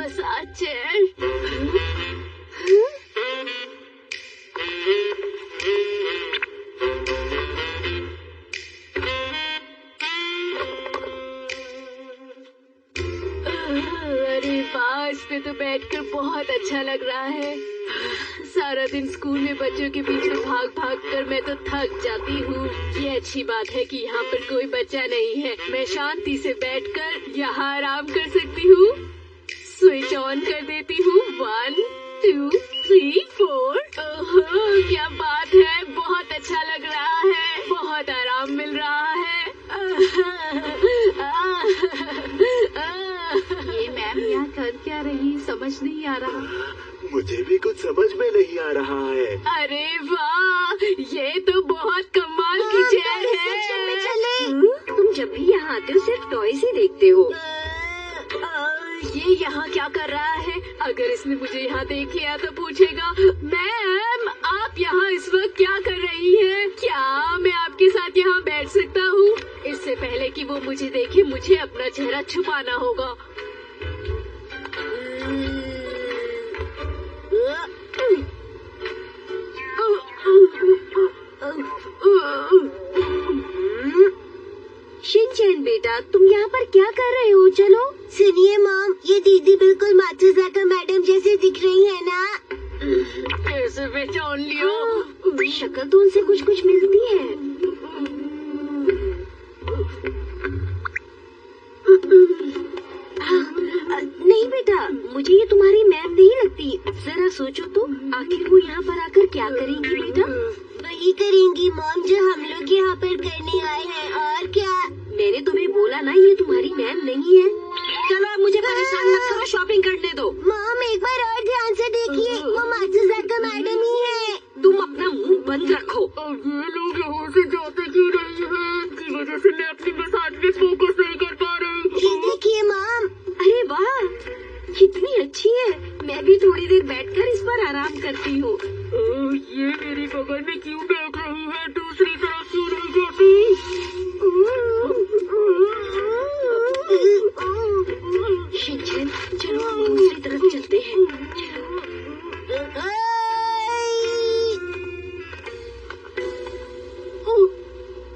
Massage chair. अरे वाह, इस पे तो बैठकर बहुत अच्छा लग रहा है। सारा दिन स्कूल में बच्चों के पीछे भाग भाग कर मैं तो थक जाती हूँ। ये अच्छी बात है कि यहाँ पर कोई बच्चा नहीं है। मैं शांति से बैठकर यहाँ आराम कर सकती हूँ। स्विच ऑन कर देती हूँ। 1 2 3 4। ओहो, क्या बात है, बहुत अच्छा लग रहा है, बहुत आराम मिल रहा है। ये मैम यहाँ कर क्या रही, समझ नहीं आ रहा। मुझे भी कुछ समझ में नहीं आ रहा है। अरे वाह, ये तो बहुत कमाल की चेयर है। तुम जब भी यहाँ आते हो सिर्फ टॉयज ही देखते हो। ये यहाँ क्या कर रहा है? अगर इसने मुझे यहाँ देख लिया तो पूछेगा, मैम आप यहाँ इस वक्त क्या कर रही हैं? क्या मैं आपके साथ यहाँ बैठ सकता हूँ? इससे पहले कि वो मुझे देखे, मुझे अपना चेहरा छुपाना होगा। शिनचैन बेटा, तुम यहाँ पर क्या कर रहे हो? चलो। सुनिए मॉम, ये दीदी बिल्कुल मात्सुजाका मैडम जैसे दिख रही है ना? कैसे पहचान लियो? शक्ल तो उनसे कुछ कुछ मिलती है। नहीं बेटा, मुझे ये तुम्हारी मैम नहीं लगती। जरा सोचो तो, आखिर वो यहाँ पर आकर क्या करेंगी बेटा? वही करेंगी मॉम जो हम लोग यहाँ पर करने आए हैं, और क्या। मैंने तुम्हें बोला ना, ये तुम्हारी मैम नहीं है। चलो अब मुझे परेशान मत करो, शॉपिंग करने दो। मॉम एक बार और ध्यान से देखिए, वो मात्सुजाका मैडम ही है। तुम अपना मुंह बंद रखो। अब ये लोग यहाँ से जाते क्यों नहीं हैं? की वजह से मैं अपनी मसाज पे फोकस नहीं कर पा रही। ये देखिए मॉम। अरे वाह, कितनी अच्छी है। मैं भी थोड़ी देर बैठकर इस पर आराम करती हूँ। ये मेरी बगल में क्यों बैठ रही है? दूसरी तरफ क्यों नहीं जाती? शिनचैन, चलो हम दूसरी तरफ चलते हैं।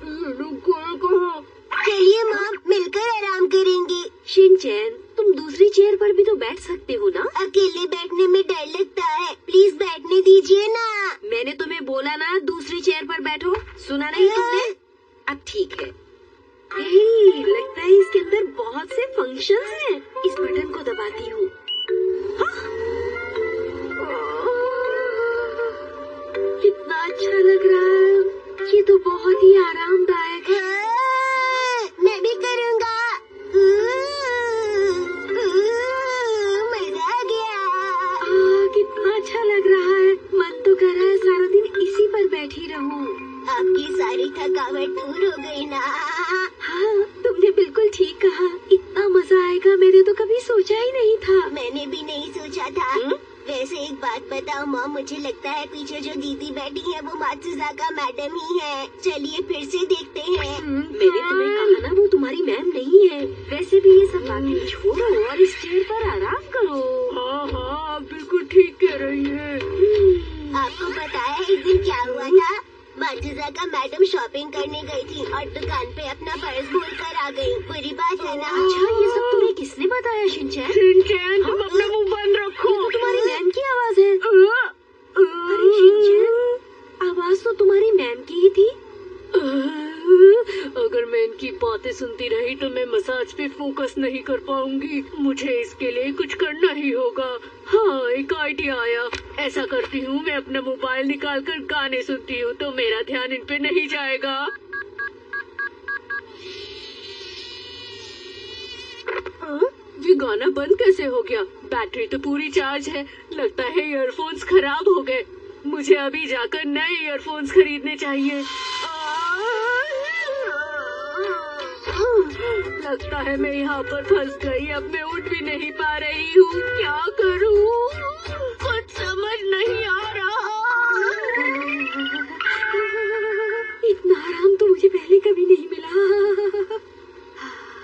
ये लोग गए कहाँ? चलिए मॉम, मिलकर आराम करेंगे। शिनचैन, तुम दूसरी चेयर पर भी तो बैठ सकते हो ना? अकेले बैठने में डर लगता है, प्लीज बैठने दीजिए ना। मैंने तुम्हें बोला ना दूसरी चेयर पर बैठो, सुना नहीं तुमने? अब ठीक है। लगता है इसके अंदर बहुत से फंक्शंस हैं। इस बटन को दबाती हूँ। कितना अच्छा लग रहा है, ये तो बहुत ही आरामदायक है। मैं भी करूँगा। मजा आ गया। कितना अच्छा लग रहा है, मन तो कर रहा है सारा दिन इसी पर बैठी रहूं। आपकी सारी थकावट दूर हो गई ना? हाँ, तुमने बिल्कुल ठीक कहा। इतना मजा आएगा मैंने तो कभी सोचा ही नहीं था। मैंने भी नहीं सोचा था। वैसे एक बात बताओ मॉम, मुझे लगता है पीछे जो दीदी बैठी है वो मात्सुजाका मैडम ही है। चलिए फिर से देखते हैं। मैंने तुम्हें कहा ना वो तुम्हारी मैम नहीं है। वैसे भी ये सब बातें छोड़ो और इस चेयर पर आराम करो। हाँ हाँ, आप बिल्कुल ठीक कह रही है। आपको पता है एक दिन क्या हुआ था? मात्सुजाका मैडम शॉपिंग करने गई थी और दुकान पे अपना पर्स भूल कर आ गई। बुरी बात है ना? अच्छा, ये सब तुम्हें किसने बताया शिनचैन? शिनचैन, तुम अपना मुंह बंद रखो। ये तो तुम्हारी मैम की आवाज है। अरे शिनचैन, आवाज तो तुम्हारी मैम की ही थी। अगर मैं इनकी बातें सुनती रही तो मैं मसाज पे फोकस नहीं कर पाऊंगी। मुझे इसके लिए कुछ करना ही होगा। हाँ, एक आइडिया आया। ऐसा करती हूँ, मैं अपना मोबाइल निकाल कर गाने सुनती हूँ तो मेरा ध्यान इन पे नहीं जाएगा। ये गाना बंद कैसे हो गया? बैटरी तो पूरी चार्ज है। लगता है ईयरफोन्स खराब हो गए। मुझे अभी जाकर नए ईयरफोन्स खरीदने चाहिए। लगता है मैं यहाँ पर फंस गई। अब मैं उठ भी नहीं पा रही हूँ। क्या करूँ? कुछ समझ नहीं आ रहा। इतना आराम तो मुझे पहले कभी नहीं मिला।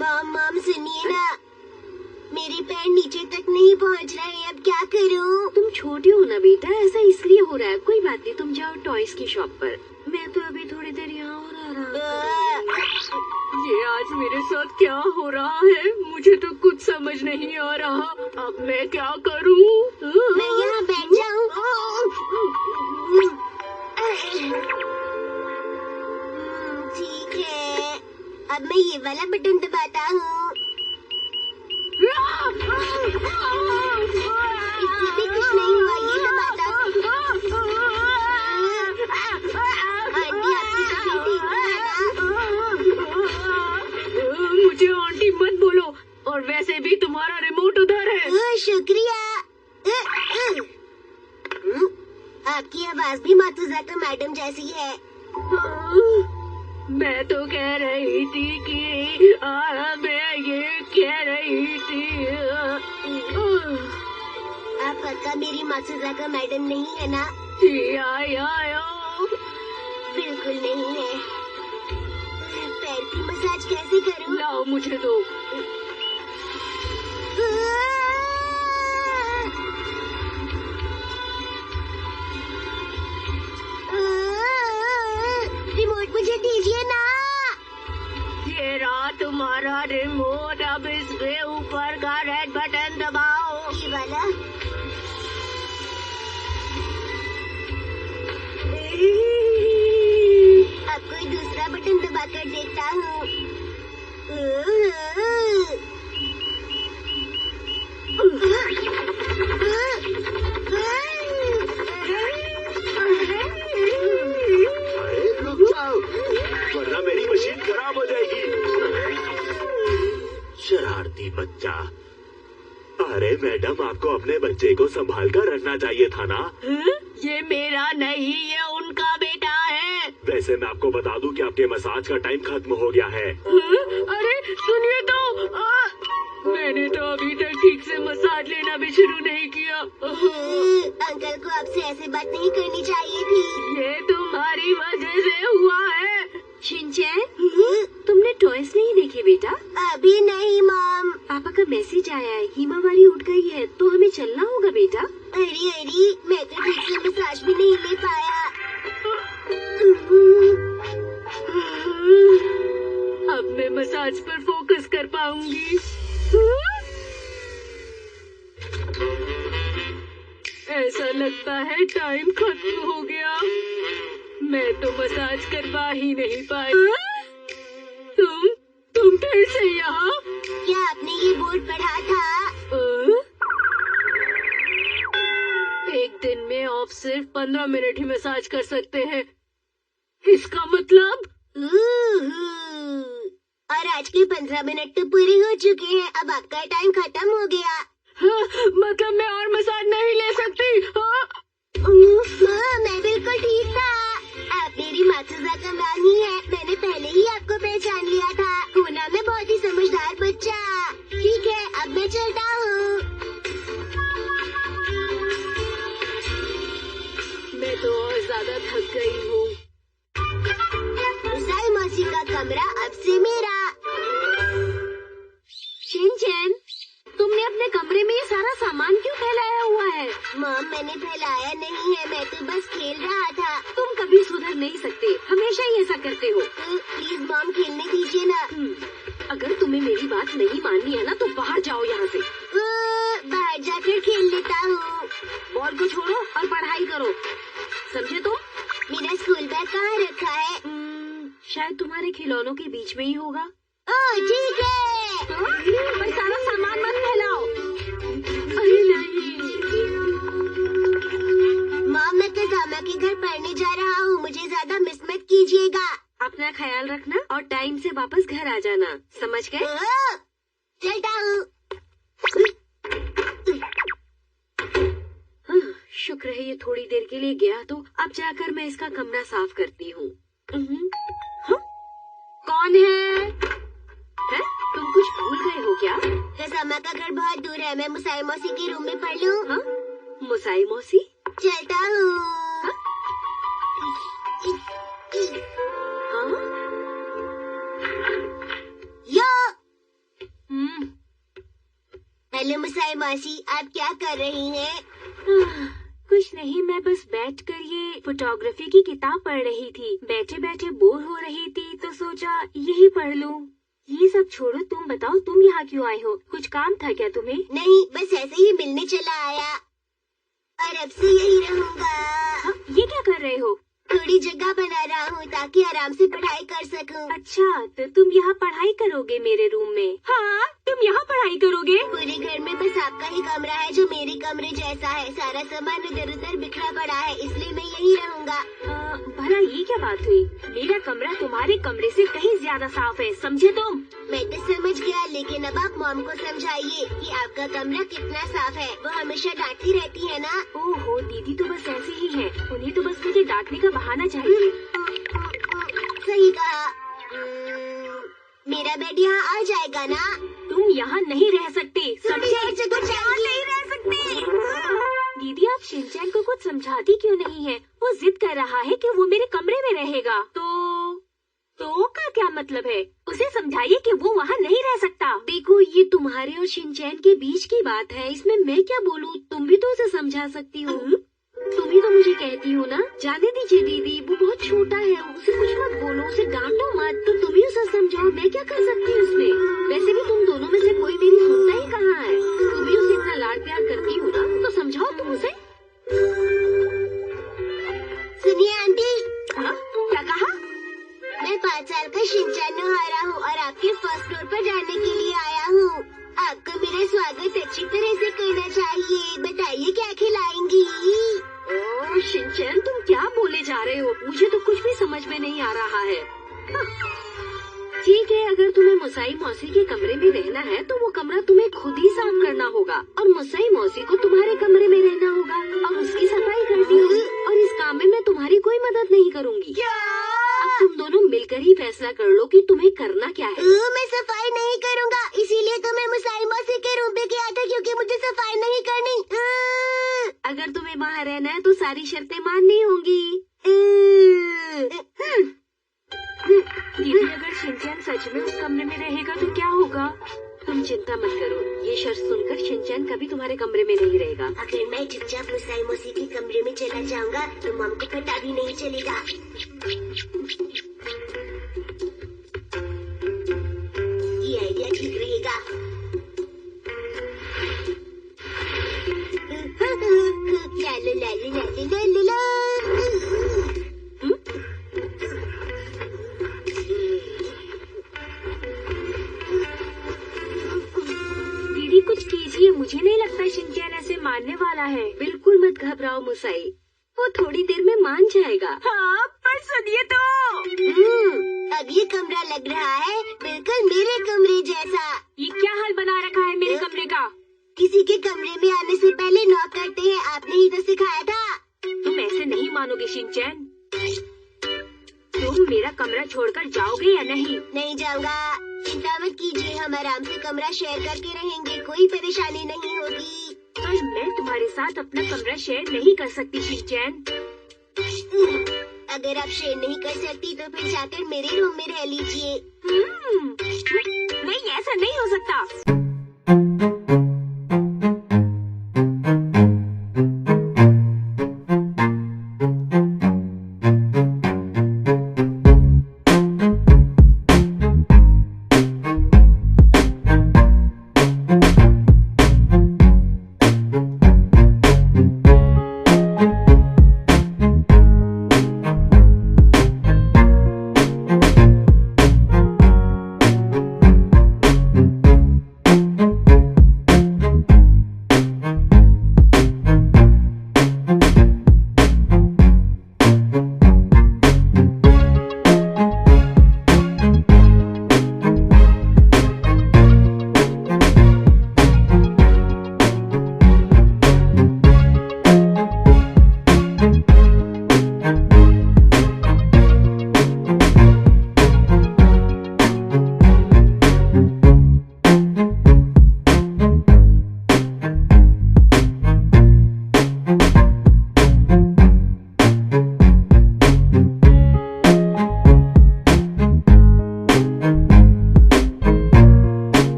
मॉम सुनिए ना, मेरे पैर नीचे तक नहीं पहुँच समझ रहे हैं, अब क्या करूं? तुम छोटी हो ना बेटा, ऐसा इसलिए हो रहा है। कोई बात नहीं, तुम जाओ टॉयज की शॉप पर। मैं तो अभी थोड़ी देर यहाँ और आराम करूंगी। ये आज मेरे साथ क्या हो रहा है? मुझे तो कुछ समझ नहीं आ रहा। अब मैं क्या करूं? मैं यहाँ बैठ जाऊं? ठीक है, अब मैं ये वाला बटन दबाता हूँ। इससे भी कुछ नहीं हुआ, ये दबाता हूँ। आंटी, आपकी तस्वीर देखना है ना? मुझे आंटी मत बोलो, और वैसे भी तुम्हारा रिमोट उधर है। शुक्रिया। आपकी आवाज भी मातुजाका मैडम जैसी है। मैं तो कह रही थी कि मैं ये कह रही थी। आप पक्का मेरी मातुजाका मैडम नहीं है ना? बिल्कुल नहीं है। पैर की मसाज कैसे करूं? लाओ, मुझे दो। रिमोट मुझे दीजिए ना। ये रहा तुम्हारा रिमोट, अब इसके ऊपर का रेड बटन दबाओ। ये वाला? अब कोई दूसरा बटन दबाकर देखता हूँ। अरे रुक जाओ, वरना मेरी मशीन खराब हो जाएगी। शरारती बच्चा। अरे मैडम, आपको अपने बच्चे को संभाल कर रखना चाहिए था ना। ये मेरा नहीं, ये उनका बेटा है। वैसे मैं आपको बता दूं कि आपके मसाज का टाइम खत्म हो गया है। अरे सुनिए तो, मैंने तो अभी तक ठीक से मसाज लेना भी शुरू नहीं किया। अंकल को आपसे ऐसे बात नहीं करनी चाहिए थी। ये तुम्हारी वजह से हुआ है। शिनचैन, तुमने टॉयज नहीं देखे बेटा? अभी नहीं मॉम। पापा का मैसेज आया है, हिमावारी उठ गई है, तो हमें चलना होगा बेटा। अरे मैं तो ठीक से मसाज भी नहीं ले पाया। अब मैं मसाज पर फोकस कर पाऊंगी। ऐसा लगता है टाइम खत्म हो गया। मैं तो मसाज करवा ही नहीं पाई। तुम फिर से यहाँ? क्या आपने ये बोर्ड पढ़ा था? एक दिन में आप सिर्फ 15 मिनट ही मसाज कर सकते हैं। इसका मतलब? और आज के 15 मिनट तो पूरे हो चुके हैं। अब आपका टाइम खत्म हो गया। मतलब मैं और मसाज नहीं ले सकती? मैं बिल्कुल ठीक था। आप मेरी मातुजाका मैम ही है। मैंने पहले ही आपको पहचान लिया था। होना मैं बहुत ही समझदार बच्चा। ठीक है, अब मैं चलता हूँ। मैं तो और ज्यादा थक गई हूँ। मुसाई मौसी का कमरा अब से मेरा। शिनचैन, तुमने अपने कमरे में ये सारा सामान क्यों फैलाया हुआ है? मॉम, मैंने फैलाया नहीं है, मैं तो बस खेल रहा था। तुम कभी सुधर नहीं सकते, हमेशा ही ऐसा करते हो। प्लीज मॉम, खेलने दीजिए ना। अगर तुम्हें मेरी बात नहीं माननी है ना, तो बाहर जाओ यहाँ से। बाहर जाकर खेल लेता हूँ। बॉल को छोड़ो और पढ़ाई करो, समझे तुम? मेरा स्कूल बैग कहाँ रखा है? शायद तुम्हारे खिलौनों के बीच में ही होगा। ओह ठीक है। पर सारा सामान मत फैलाओ। अरे नहीं। मॉम, मैं कजामा के घर पढ़ने जा रहा हूँ। मुझे ज्यादा मिस मत कीजिएगा। अपना ख्याल रखना और टाइम से वापस घर आ जाना, समझ गए? चलता हूँ। शुक्र है ये थोड़ी देर के लिए गया, तो अब जाकर मैं इसका कमरा साफ करती हूँ। कौन है? तुम कुछ भूल गए हो क्या? कजामा का घर बहुत दूर है। मैं मुसाई मौसी के रूम में पढ़ लूँ? हाँ? मुसाई मौसी? चलता हूँ। हाँ? यो। हेलो मुसाई मौसी, आप क्या कर रही हैं? कुछ नहीं, मैं बस बैठकर ये फोटोग्राफी की किताब पढ़ रही थी। बैठे बैठे बोर हो रही थी तो सोचा यही पढ़ लूं। ये सब छोड़ो, तुम बताओ तुम यहाँ क्यों आए हो? कुछ काम था क्या तुम्हें? नहीं, बस ऐसे ही मिलने चला आया और अब से यही रहूँगा। हाँ, ये क्या कर रहे हो? थोड़ी जगह बना रहा हूँ ताकि आराम से पढ़ाई कर सकूँ। अच्छा, तो तुम यहाँ पढ़ाई करोगे मेरे रूम में? हाँ, तुम यहाँ पढ़ाई करोगे? पूरे घर में बस आपका ही कमरा है जो मेरे कमरे जैसा है। सारा सामान इधर उधर बिखरा पड़ा है, इसलिए मैं यही रहूँगा। भला ये क्या बात हुई? मेरा कमरा तुम्हारे कमरे से कहीं ज्यादा साफ है, समझे तुम? मैं तो समझ गया, लेकिन अब आप मॉम को समझाइए कि आपका कमरा कितना साफ है। वो हमेशा डांटती रहती है ना। ओहो, दीदी तो बस ऐसे ही है, उन्हें तो बस मुझे डांटने का बहाना चाहिए। सही कहा। मेरा बेड यहाँ आ जाएगा ना? तुम यहाँ नहीं रह सकते, समझे? नहीं रह सकते। दीदी, आप शिनचैन को कुछ समझाती क्यों नहीं है? वो जिद कर रहा है कि वो मेरे कमरे में रहेगा। तो का क्या मतलब है? उसे समझाइए कि वो वहाँ नहीं रह सकता। देखो, ये तुम्हारे और शिनचैन के बीच की बात है, इसमें मैं क्या बोलूँ? तुम भी तो उसे समझा सकती हो। तुम ही तो मुझे कहती हो ना। जाने दीजिए दीदी, वो बहुत छोटा है, उसे कुछ मत बोलो, उसे डांटो मत। तो तुम ही उसे समझाओ, मैं क्या कर सकती हूँ उसमें? वैसे भी तुम दोनों में से कोई मेरी सुनता ही कहाँ है। तुम ही उसे इतना लाड प्यार करती हो ना, तो समझाओ तुम उसे। सुनिए आंटी। हाँ, क्या कहा? मैं 5 साल का शिनचैन नोहारा हूँ और आपके फर्स्ट फ्लोर पर जाने के लिए आया हूँ। आपको मेरा स्वागत अच्छी तरह से करना चाहिए। बताइए क्या खिलाएंगी? ओह शिनचैन, तुम क्या बोले जा रहे हो? मुझे तो कुछ भी समझ में नहीं आ रहा है। ठीक है, अगर तुम्हें मुसाई मौसी के कमरे में रहना है तो वो कमरा तुम्हें खुद ही साफ करना होगा और मुसाई मौसी को तुम्हारे कमरे में रहना होगा और उसकी सफाई करनी होगी। और इस काम में मैं तुम्हारी कोई मदद नहीं करूँगी। अब तुम दोनों मिलकर ही फैसला कर लो कि तुम्हें करना क्या है। मैं सफाई नहीं करूँगा, इसीलिए तो मैं मुसाई मौसी के रूम पे गया था, क्योंकि मुझे सफाई नहीं करनी। अगर तुम्हें वहाँ रहना है तो सारी शर्तें माननी होंगी। दीदी, अगर शिनचैन सच में उस कमरे में रहेगा तो क्या होगा? तुम चिंता मत करो, ये शर्त सुनकर शिनचैन कभी तुम्हारे कमरे में नहीं रहेगा। अगर मैं चुपचाप मुसाई मौसी के कमरे में चला जाऊंगा तो मॉम को पता भी नहीं चलेगा। ये आइडिया ठीक रहेगा। लालू लालू लालू लालू ला। दीदी, कुछ कीजिए, मुझे नहीं लगता शिनचैन ऐसे मानने वाला है। बिल्कुल मत घबराओ मुसाई, वो थोड़ी देर में मान जाएगा। हाँ, पर सुनिए तो। अब ये कमरा लग रहा है बिल्कुल मेरे कमरे जैसा। ये क्या हाल बना रखा है मेरे कमरे का? किसी के कमरे में आने से पहले नॉक करते हैं, आपने ही तो सिखाया था। तुम ऐसे नहीं मानोगे शिनचैन। तुम मेरा कमरा छोड़कर जाओगे या नहीं? नहीं जाऊंगा, चिंता मत कीजिए, हम आराम से कमरा शेयर करके रहेंगे, कोई परेशानी नहीं होगी। पर मैं तुम्हारे साथ अपना कमरा शेयर नहीं कर सकती शिनचैन। अगर आप शेयर नहीं कर सकती तो फिर जाकर मेरे रूम में रह लीजिए। नहीं, ऐसा नहीं हो सकता।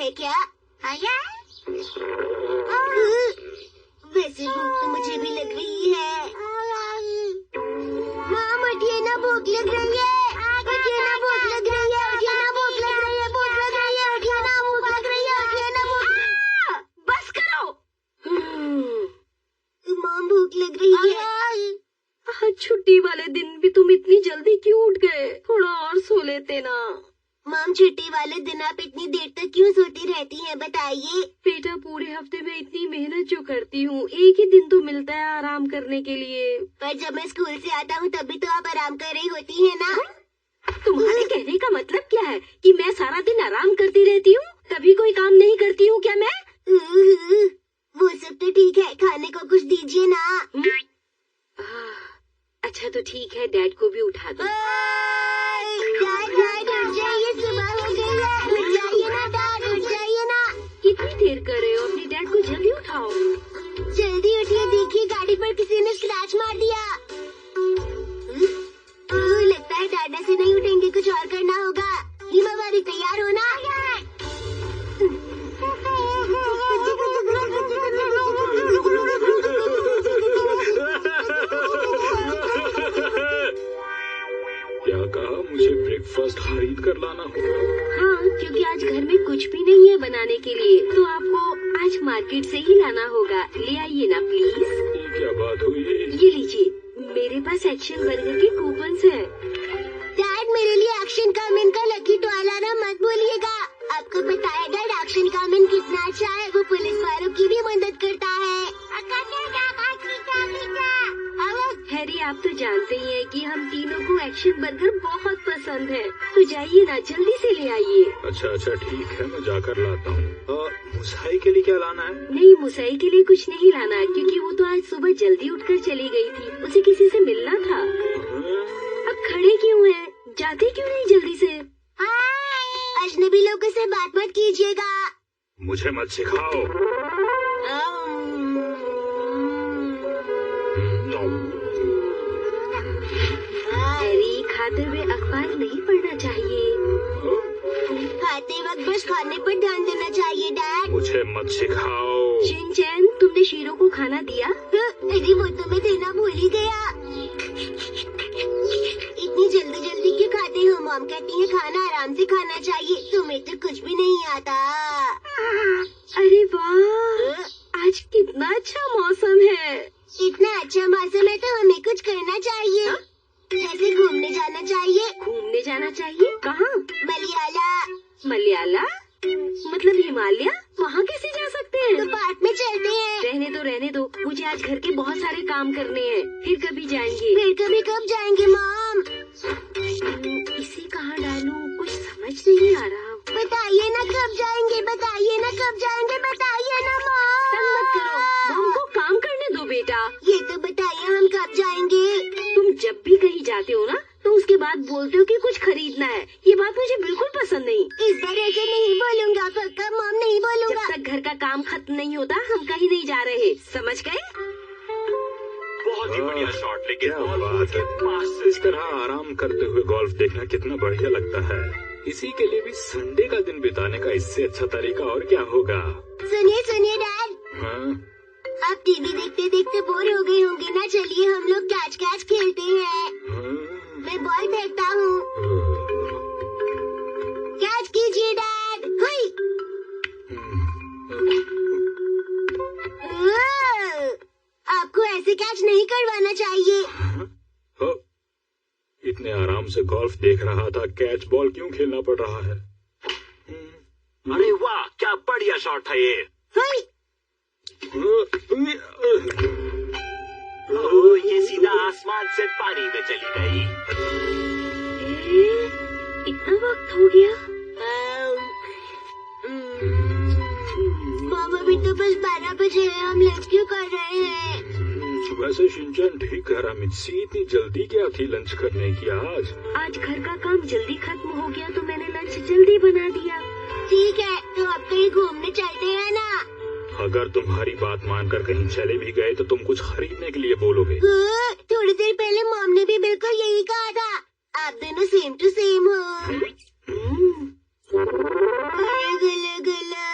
है क्या? वैसे भूख तो मुझे भी लग रही है। माँ उठिए ना, भूख लग रही है। उठिए ना, भूख लग रही है। उठिए ना, भूख लग रही है। भूख लग रही है। उठिए ना, भूख लग रही है। उठिए ना, भूख। बस करो। माँ भूख लग रही है। आज छुट्टी वाले दिन भी तुम इतनी जल्दी क्यों उठ गए? थोड़ा और सो लेते ना। माम, छुट्टी वाले दिन आप इतनी देर तक क्यों सोती रहती हैं, बताइए। बेटा, पूरे हफ्ते में इतनी मेहनत जो करती हूँ, एक ही दिन तो मिलता है आराम करने के लिए। पर जब मैं स्कूल से आता हूँ तभी तो आप आराम कर रही होती हैं ना। तुम्हारे कहने का मतलब क्या है कि मैं सारा दिन आराम करती रहती हूँ, कभी कोई काम नहीं करती हूँ क्या मैं? वो सब तो ठीक है, खाने को कुछ दीजिए ना। अच्छा तो ठीक है, डैड को भी उठा दो। डैड उठ जाइए, सुबह हो गई है। उठ जाइए ना डैड, उठ जाइए ना। कितनी देर कर रहे हो? अपने डैड को जल्दी उठाओ। जल्दी उठिए, देखिए गाड़ी पर किसी ने स्क्रैच मार दिया। लगता है डैड से नहीं उठेंगे, कुछ और करना होगा। हिमावारी तैयार हो ना? क्या कहा? मुझे ब्रेकफास्ट खरीद कर लाना होगा। हाँ, क्योंकि आज घर में कुछ भी नहीं है बनाने के लिए, तो आपको आज मार्केट से ही लाना होगा। ले आइए ना प्लीज। ये क्या बात हुई? ये लीजिए, मेरे पास एक्शन बर्गर के कूपन्स है। डैड, मेरे लिए एक्शन कामिन का लकी टॉय लाना मत भूलिएगा। आपको बताया डैड, एक्शन कामिन कितना अच्छा है। वो पुलिस वालों की भी मदद करता है। हैरी, आप तो जानते ही हैं कि हम तीनों को एक्शन बर्गर बहुत पसंद है, तो जाइए ना, जल्दी से ले आइए। अच्छा ठीक है, मैं जाकर लाता हूँ। मुसाई के लिए क्या लाना है? नहीं, मुसाई के लिए कुछ नहीं लाना, क्योंकि वो तो आज सुबह जल्दी उठकर चली गई थी, उसे किसी से मिलना था। अब खड़े क्यों हैं? जाते क्यों नहीं जल्दी से? अजनबी लोगों से बात मत कीजिएगा। मुझे मत सिखाओ। हैरी, खाते हुए अखबार नहीं पढ़ना चाहिए। खाते वक्त बस खाने पर ध्यान देना चाहिए डैड। मुझे मत सिखाओ। शिनचैन, तुमने शेरों को खाना दिया? अरे वो तो मैं देना भूल ही गया। इतनी जल्दी जल्दी क्यों खाते हो? मॉम कहती है खाना आराम से खाना चाहिए। तुम्हें तो कुछ भी नहीं आता। अरे वाह, आज कितना अच्छा मौसम है। इतना अच्छा मौसम है तो हमें कुछ करना चाहिए। जैसे घूमने जाना चाहिए। घूमने जाना चाहिए? कहाँ? मलयाला। मलयाला मतलब हिमालय? वहाँ कैसे जा सकते हैं? तो पार्क में चलते हैं। रहने दो, मुझे आज घर के बहुत सारे काम करने हैं, फिर कभी जाएंगे। फिर कभी कब जाएंगे मॉम? इसे कहाँ डालूं? कुछ समझ नहीं आ रहा। बताइए ना कब जाएंगे, बताइए ना कब जाएंगे, बताइए ना मॉम। तंग मत करो, मॉम को काम करने दो बेटा। ये तो बताइए हम कब जाएंगे? तुम जब भी कहीं जाते हो ना, तो उसके बाद बोलते हो कि कुछ खरीदना है। ये बात मुझे बिल्कुल पसंद नहीं। इस बार ऐसे नहीं बोलूँगा पक्का मॉम, नहीं बोलूँगा। जब तक घर का काम खत्म नहीं होता हम कहीं नहीं जा रहे, समझ गए? बहुत ही बढ़िया शॉट, लेकिन बात है, इस तरह आराम करते हुए गोल्फ देखना कितना बढ़िया लगता है। इसी के लिए भी संडे का दिन बिताने का इससे अच्छा तरीका और क्या होगा? सुनिए डैड। हाँ? आप टीवी देखते देखते बोर हो गए होंगे ना, चलिए हम लोग कैच खेलते हैं। मैं बॉल फेंकता हूँ। कैच कीजिए डैड। हुई। आपको ऐसे कैच नहीं करवाना चाहिए। इतने आराम से गोल्फ देख रहा था, कैच बॉल क्यों खेलना पड़ रहा है? अरे वाह, क्या बढ़िया शॉट था ये। ये सीधा आसमान से पानी में चली गई। इतना वक्त हो गया? मामा भी तो बस 12 बजे है, हम लंच क्यों कर रहे हैं? वैसे शिनचैन ठीक कह रहा, मित्सी इतनी जल्दी क्या थी लंच करने की आज घर का काम जल्दी खत्म हो गया तो मैंने लंच जल्दी बना दिया। ठीक है, तो अब कहीं घूमने चलते हैं ना? अगर तुम्हारी बात मानकर कहीं चले भी गए तो तुम कुछ खरीदने के लिए बोलोगे। थोड़ी देर पहले मॉम ने भी बिल्कुल यही कहा था। आप दोनों सेम टू सेम हो। गला गला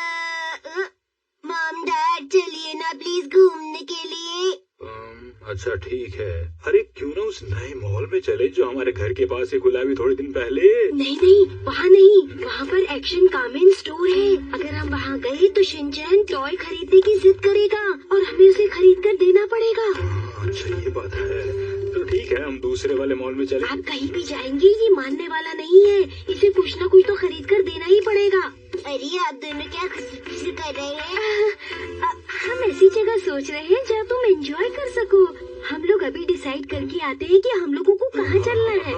अच्छा ठीक है। अरे क्यों ना उस नए मॉल में चले जो हमारे घर के पास ही खुला अभी थोड़े दिन पहले। नहीं नहीं, वहाँ नहीं, वहाँ पर एक्शन कामेन स्टोर है। अगर हम वहाँ गए तो शिनचैन टॉय खरीदने की जिद करेगा और हमें उसे खरीद कर देना पड़ेगा। अच्छा ये बात है, तो ठीक है हम दूसरे वाले मॉल में चले। आप कहीं भी जाएंगे ये मानने वाला नहीं है, इसे कुछ न कुछ तो खरीद कर देना ही पड़ेगा। अरे आप दोनों क्या खुशी कर रहे हैं? हम ऐसी जगह सोच रहे हैं जहाँ तुम एंजॉय कर सको। हम लोग अभी डिसाइड करके आते हैं कि हम लोगों को कहाँ चलना है।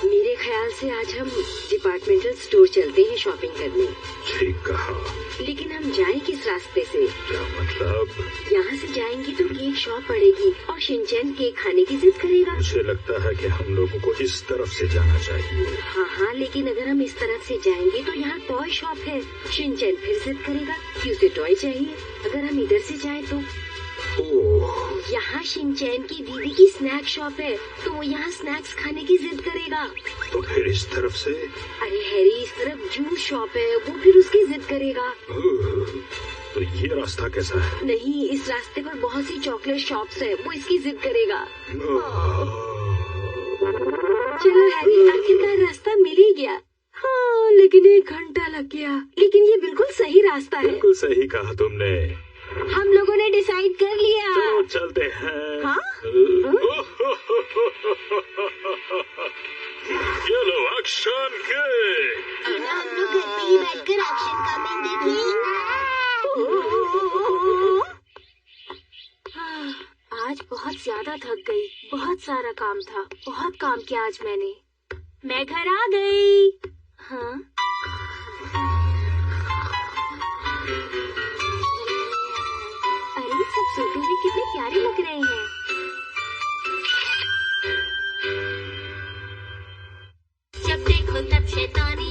मेरे ख्याल से आज हम डिपार्टमेंटल स्टोर चलते हैं शॉपिंग करने। ठीक कहा। लेकिन हम जाएं किस रास्ते से? क्या मतलब? यहाँ से जाएंगे तो केक शॉप पड़ेगी और शिनचैन केक खाने की जिद करेगा। मुझे लगता है कि हम लोगों को इस तरफ से जाना चाहिए। हाँ, लेकिन अगर हम इस तरफ से जाएंगे तो यहाँ टॉय शॉप है। शिनचैन फिर जिद करेगा कि उसे टॉय चाहिए। अगर हम इधर से जाएं तो यहाँ शिनचैन की दीदी की स्नैक शॉप है, तो वो यहाँ स्नैक्स खाने की जिद करेगा। तो फिर इस तरफ से? अरे हैरी, इस तरफ जूस शॉप है, वो फिर उसकी जिद करेगा। तो ये रास्ता कैसा है? नहीं, इस रास्ते पर बहुत सी चॉकलेट शॉप्स है, वो इसकी जिद करेगा। चलो हैरी, आखिरकार रास्ता मिल ही गया। हाँ, लेकिन 1 घंटा लग गया। लेकिन ये बिल्कुल सही रास्ता है। बिल्कुल सही कहा तुमने। हम लोगों ने डिसाइड कर लिया। चलो चलते हैं। हाँ? चलो एक्शन के। हम लोग घर पे ही बैठकर एक्शन कामेन देखें। आज बहुत ज्यादा थक गई, बहुत सारा काम था, बहुत काम किया आज मैंने। मैं घर आ गई। हाँ, अरे सब सोते हुए कितने प्यारे लग रहे हैं। जब देखो तब शैतानी